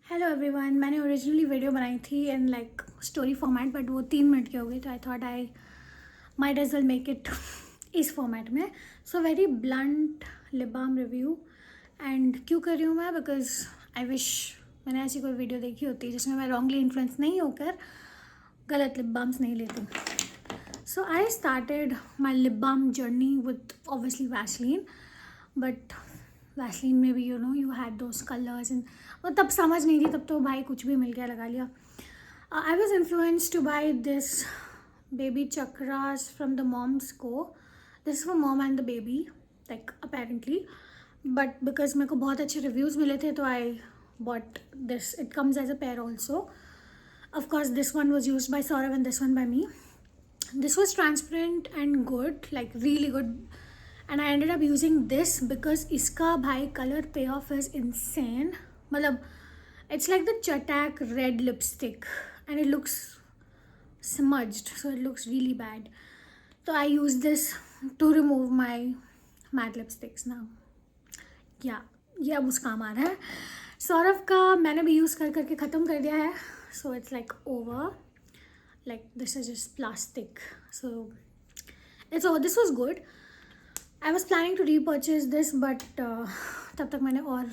Hello everyone. मैंने originally video बनाई थी in like story format, but वो 3 मिनट की हो गई, तो I thought I might as well make it इस फॉर्मेट में। So very blunt lip balm review. And क्यों कर रही हूँ मैं? बिकॉज आई विश मैंने ऐसी कोई वीडियो देखी होती जिसमें मैं रॉन्गली इन्फ्लुएंस नहीं होकर गलत लिप बाम्स नहीं लेती। So I started my lip balm journey with obviously Vaseline, but Vaseline में भी you had those colours and वो तब समझ नहीं थी, तब तो भाई कुछ भी मिल गया लगा लिया। I was influenced to buy this baby chakras from the moms co. This for mom and the baby like apparently, but because मेरे को बहुत अच्छे रिव्यूज़ मिले थे तो I bought this. It comes as a pair also. Of course, this one was used by Saurav and this one by me. This was transparent and good, like really good. And I ended up using this because iska bhai color payoff is insane. Matlab, it's like the Chatak red lipstick and it looks smudged, so it looks really bad. So I use this to remove my matte lipsticks now. Yeah, ये अब उस काम आ रहा है. सौरभ का मैंने भी use कर करके ख़त्म कर दिया है. So it's like over. Like this is just plastic. So it's over. This was good. I was planning to repurchase this, but तब तक मैंने और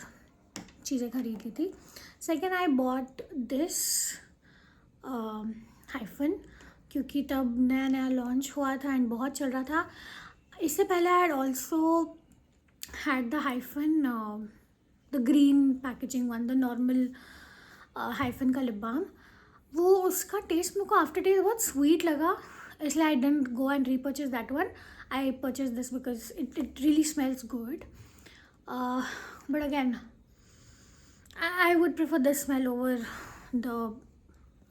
चीज़ें खरीद ली थी. Second, I bought this hyphen क्योंकि तब नया नया लॉन्च हुआ था एंड बहुत चल रहा था. इससे पहले I had also had the hyphen, the green packaging one, the normal hyphen का लिप बाम. वो उसका टेस्ट मेरे को आफ्टर टेस्ट बहुत स्वीट लगा, इसलिए I didn't go and repurchase that one. I purchase this because it really smells good. But again I would prefer this smell over the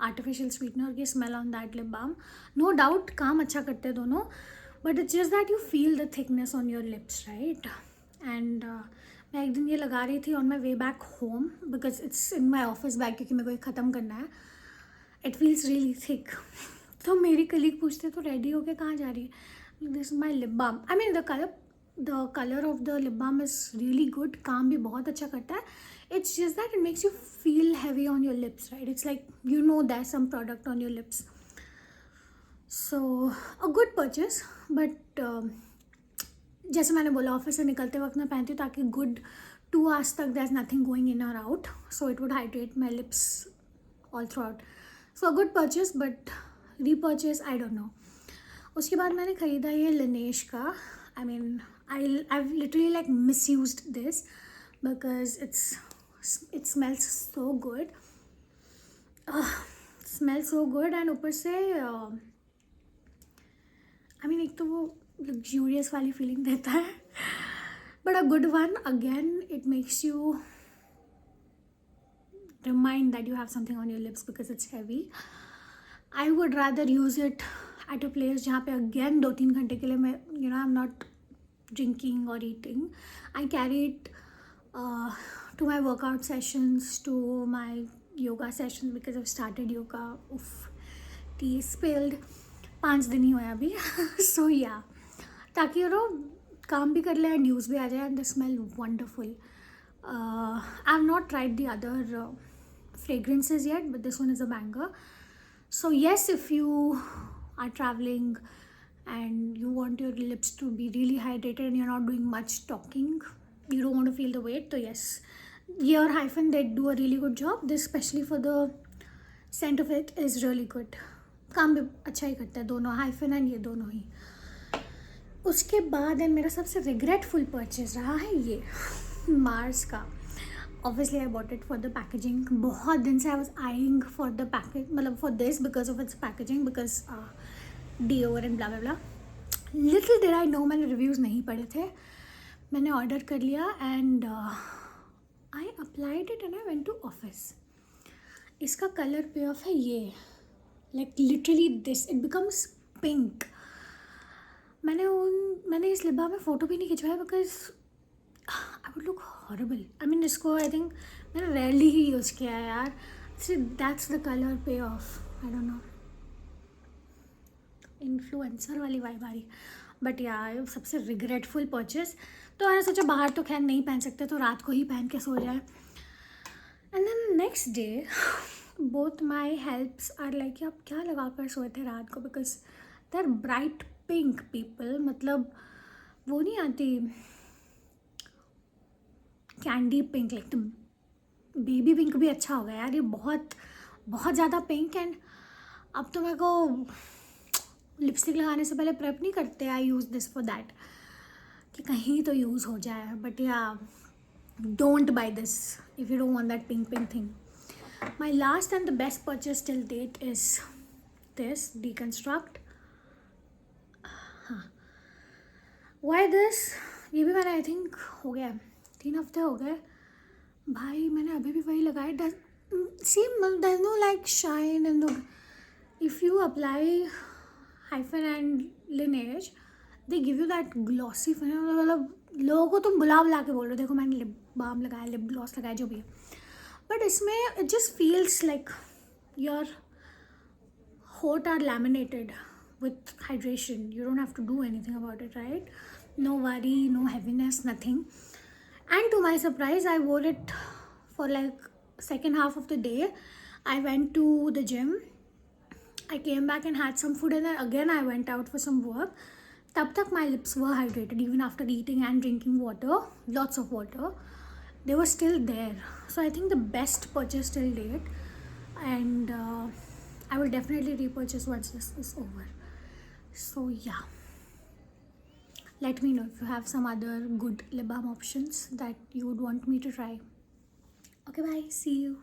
artificial sweetener की smell on that lip balm. No doubt काम अच्छा करते हैं दोनों, but it's just that you feel the thickness on your lips, right. And मैं एक दिन ये लगा रही थी on my way back home because it's in my office bag, क्योंकि मेरे को ये ख़त्म करना है. It feels really thick. तो मेरी कलीग पूछते तो रेडी होके कहाँ जा रही है? This is my lip balm. I mean the colour of the lip balm is really good. काम भी बहुत अच्छा करता है. It's just that it makes you feel heavy on your lips, right. It's like you know that some product on your lips. So a good purchase, but जैसे मैंने बोला office से निकलते वक्त मैं पहनती हूँ ताकि गुड 2 hours तक there is nothing going in और out, so it would hydrate my lips all throughout. So a good purchase, but repurchase I don't know. उसके बाद मैंने ख़रीदा ये लिनेश का. I mean I literally like misused this because it smells so good. Smell so good and ऊपर से I mean एक तो वो लग्जूरियस वाली फीलिंग देता है, but a good one. Again it makes you remind that you have something on your lips because it's heavy. I would rather use it at a place जहाँ पे again 2-3 घंटे के लिए मैं I'm not drinking or eating. I carry it to my workout sessions, to my yoga sessions because I've started yoga. Tea spilled. 5 दिन ही हुआ अभी. So yeah, ताकि काम भी कर ले and use भी आ जाए and they smell wonderful. I have not tried the other fragrances yet, but this one is a banger. So yes, if you are traveling and you want your lips to be really hydrated and you're not doing much talking, you don't want to feel the weight, so yes, your hyphen, they do a really good job. This especially for the scent of it is really good. काम भी अच्छा ही करता है दोनों, hyphen and ये दोनों ही. उसके बाद एंड मेरा सबसे रिग्रेटफुल परचेज रहा है ये मार्स का. Obviously I bought it for the packaging. बहुत दिन से I was eyeing for the package, मतलब for this because of its packaging, because Dior and blah blah blah. Little did I know, मैंने reviews नहीं पढ़े थे. मैंने order कर लिया and I applied it and I went to office. इसका color payoff है ये, like literally this, it becomes pink. मैंने इस लिप बाम में फ़ोटो भी नहीं खिंचवाया because I would look horrible. I mean इसको I think मैंने rarely ही यूज़ किया है यार. See, that's the color payoff. I don't know. Influencer वाली वाइब आ रही. बट यार सबसे रिग्रेटफुल परचेज. तो मैंने सोचा बाहर तो खैर नहीं पहन सकते, तो रात को ही पहन के सो जाए. And then next day both my helps are like आप क्या लगा कर सोए थे रात को, because they are bright pink people. मतलब वो नहीं आती candy pink, like baby pink भी अच्छा होगा यार, ये बहुत बहुत ज़्यादा पिंक. एंड अब तो मेरे को लिपस्टिक लगाने से पहले प्रेप नहीं करते, आई यूज़ दिस फॉर दैट कि कहीं तो यूज़ हो जाए. बट या don't buy this if you don't want that pink thing. My last and the best purchase till date is this Deconstruct. Why this? ये भी मैंने आई थिंक हो गया 3 हफ्ते हो गए भाई, मैंने अभी भी वही लगाया. See, there's no like shine and the, if you apply hyphen and Lineage they give you that glossy finish. मतलब लोगों को तुम बुला बुला के बोल रहे हो देखो मैंने लिप बाम लगाया, लिप ग्लॉस लगाया, जो भी है. बट इसमें it just feels like your होट are laminated with hydration. You don't have to do anything about it, right? No worry, no heaviness, nothing. And to my surprise, I wore it for like second half of the day. I went to the gym. I came back and had some food, and then again I went out for some work. Tab tak my lips were hydrated even after eating and drinking water, lots of water. They were still there. So I think the best purchase till date, and I will definitely repurchase once this is over. So yeah, let me know if you have some other good lip balm options that you would want me to try. Okay, bye, see you.